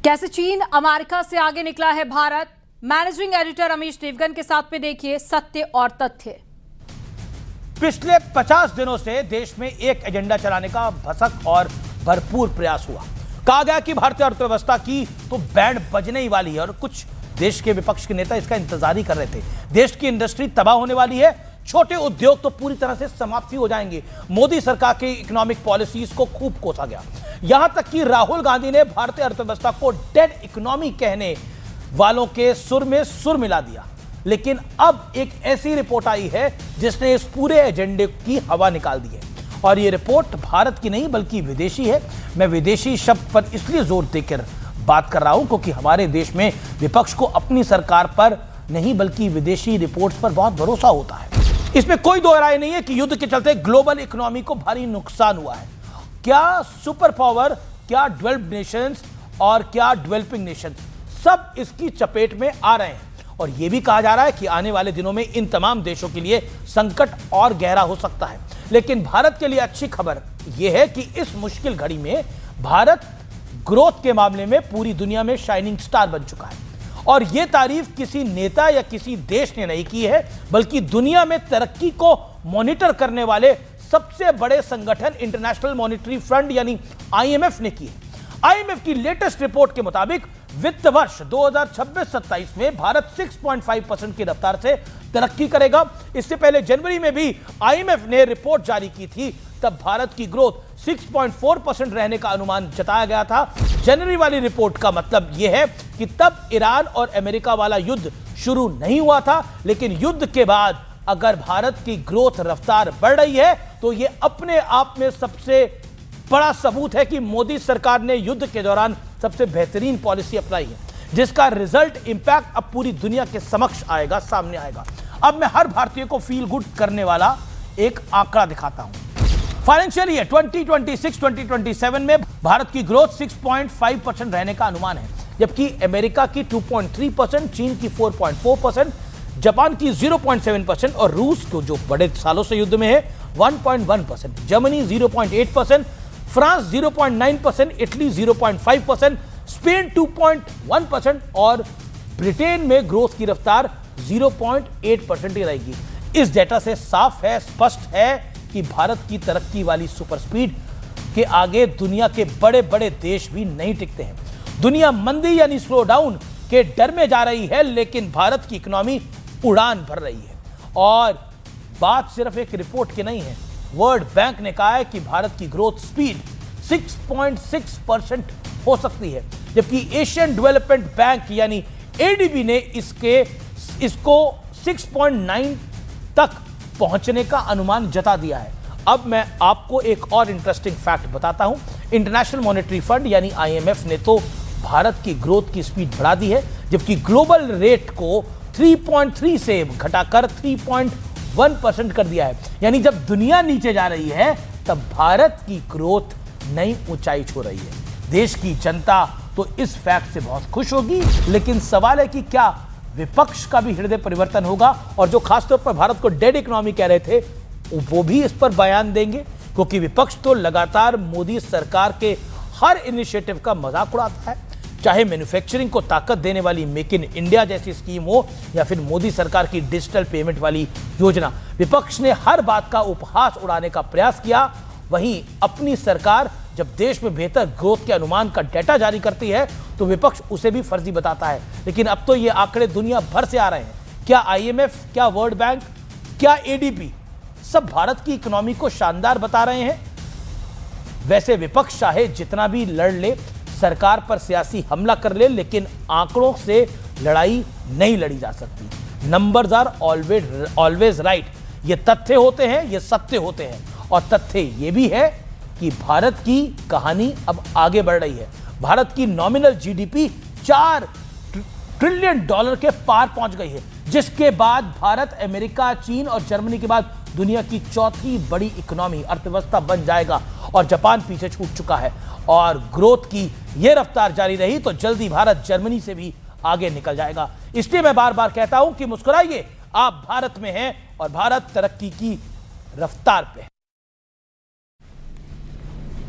कैसे चीन अमेरिका से आगे निकला है भारत। मैनेजिंग एडिटर अमीश देवगन के साथ में देखिए सत्य और तथ्य। पिछले 50 दिनों से देश में एक एजेंडा चलाने का भसक और भरपूर प्रयास हुआ। कहा गया कि भारतीय अर्थव्यवस्था की तो बैंड बजने ही वाली है और कुछ देश के विपक्ष के नेता इसका इंतजार ही कर रहे थे। देश की इंडस्ट्री तबाह होने वाली है, छोटे उद्योग तो पूरी तरह से समाप्ति हो जाएंगे। मोदी सरकार की इकोनॉमिक पॉलिसीज को खूब कोसा गया, यहां तक कि राहुल गांधी ने भारतीय अर्थव्यवस्था को डेड इकोनॉमी कहने वालों के सुर में सुर मिला दिया। लेकिन अब एक ऐसी रिपोर्ट आई है जिसने इस पूरे एजेंडे की हवा निकाल दी है और यह रिपोर्ट भारत की नहीं बल्कि विदेशी है। मैं विदेशी शब्द पर इसलिए जोर देकर बात कर रहा हूं क्योंकि हमारे देश में विपक्ष को अपनी सरकार पर नहीं बल्कि विदेशी रिपोर्ट्स पर बहुत भरोसा होता है। इसमें कोई दो राय नहीं है कि युद्ध के चलते ग्लोबल इकोनॉमी को भारी नुकसान हुआ है। क्या सुपर पावर, क्या डेवलप्ड नेशंस और क्या डेवलपिंग नेशन सब इसकी चपेट में आ रहे हैं और यह भी कहा जा रहा है कि आने वाले दिनों में इन तमाम देशों के लिए संकट और गहरा हो सकता है। लेकिन भारत के लिए अच्छी खबर यह है कि इस मुश्किल घड़ी में भारत ग्रोथ के मामले में पूरी दुनिया में शाइनिंग स्टार बन चुका है और यह तारीफ किसी नेता या किसी देश ने नहीं की है बल्कि दुनिया में तरक्की को मॉनिटर करने वाले सबसे बड़े संगठन इंटरनेशनल मॉनिटरी फंड यानी आईएमएफ ने की है। आईएमएफ की लेटेस्ट रिपोर्ट के मुताबिक वित्त वर्ष 2026-27 में भारत 6.5% की रफ्तार से तरक्की करेगा। इससे पहले जनवरी में भी आईएमएफ ने रिपोर्ट जारी की थी, तब भारत की ग्रोथ 6.4% रहने का अनुमान जताया गया था। जनवरी वाली रिपोर्ट का मतलब यह है कि तब ईरान और अमेरिका वाला युद्ध शुरू नहीं हुआ था, लेकिन युद्ध के बाद अगर भारत की ग्रोथ रफ्तार बढ़ रही है तो यह अपने आप में सबसे बड़ा सबूत है कि मोदी सरकार ने युद्ध के दौरान सबसे बेहतरीन पॉलिसी अपनाई है, जिसका रिजल्ट इंपैक्ट अब पूरी दुनिया के समक्ष आएगा, सामने आएगा। अब मैं हर भारतीय को फील गुड करने वाला एक आंकड़ा दिखाता हूं। फाइनेंशियल ईयर 2026-2027 में भारत की ग्रोथ 6.5% रहने का अनुमान है, जबकि अमेरिका की 2.3%, चीन की 4.4%, जापान की 0.7% और रूस को जो बड़े सालों से युद्ध में है 1.1%, जर्मनी 0.8%, फ्रांस 0.9%, इटली 0.5%, स्पेन 2.1% और ब्रिटेन में ग्रोथ की रफ्तार 0.8% ही रहेगी। इस डेटा से साफ है, स्पष्ट है कि भारत की तरक्की वाली सुपर स्पीड के आगे दुनिया के बड़े बड़े देश भी नहीं टिकते हैं। दुनिया मंदी यानी स्लो डाउन के डर में जा रही है, लेकिन भारत की इकोनॉमी उड़ान भर रही है। और बात सिर्फ एक रिपोर्ट की नहीं है, वर्ल्ड बैंक ने कहा है कि भारत की ग्रोथ स्पीड 6.6% हो सकती है, जबकि एशियन डेवलपमेंट बैंक यानी एडीबी ने इसको 6.9 तक पहुंचने का अनुमान जता दिया है। अब मैं आपको एक और इंटरेस्टिंग फैक्ट बताता हूं। इंटरनेशनल मॉनेटरी फंड यानी आईएमएफ ने तो भारत की ग्रोथ की स्पीड बढ़ा दी है, जबकि ग्लोबल रेट को 3.3 से घटाकर 3.1% कर दिया है। यानी जब दुनिया नीचे जा रही है तब भारत की ग्रोथ नई ऊंचाई छू रही है। देश की जनता तो इस फैक्ट से बहुत खुश होगी, लेकिन सवाल है कि क्या विपक्ष का भी हृदय परिवर्तन होगा और जो खासतौर पर भारत को डेड इकोनॉमी कह रहे थे वो भी इस पर बयान देंगे, क्योंकि विपक्ष तो लगातार मोदी सरकार के हर इनिशिएटिव का मजाक उड़ाता है, चाहे मैन्युफैक्चरिंग को ताकत देने वाली मेक इन इंडिया जैसी स्कीम हो या फिर मोदी सरकार की डिजिटल पेमेंट वाली योजना। विपक्ष ने हर बात का उपहास उड़ाने का प्रयास किया। वहीं अपनी सरकार जब देश में बेहतर ग्रोथ के अनुमान का डेटा जारी करती है तो विपक्ष उसे भी फर्जी बताता है। लेकिन अब तो ये आंकड़े दुनिया भर से आ रहे हैं। क्या आईएमएफ, क्या वर्ल्ड बैंक, क्या एडीबी सब भारत की इकोनॉमी को शानदार बता रहे हैं। वैसे विपक्ष चाहे जितना भी लड़ ले, सरकार पर सियासी हमला कर ले, लेकिन आंकड़ों से लड़ाई नहीं लड़ी जा सकती। Numbers are always right. ये तथ्य होते हैं, ये सत्य होते हैं और तथ्य ये भी है कि भारत की कहानी अब आगे बढ़ रही है। भारत की नॉमिनल जीडीपी $4 ट्रिलियन के पार पहुंच गई है, जिसके बाद भारत अमेरिका, चीन और जर्मनी के बाद दुनिया की चौथी बड़ी इकोनॉमी अर्थव्यवस्था बन जाएगा और जापान पीछे छूट चुका है। और ग्रोथ की यह रफ्तार जारी रही तो जल्दी भारत जर्मनी से भी आगे निकल जाएगा। इसलिए मैं बार बार कहता हूं कि मुस्कुराइए, आप भारत में हैं और भारत तरक्की की रफ्तार पे है।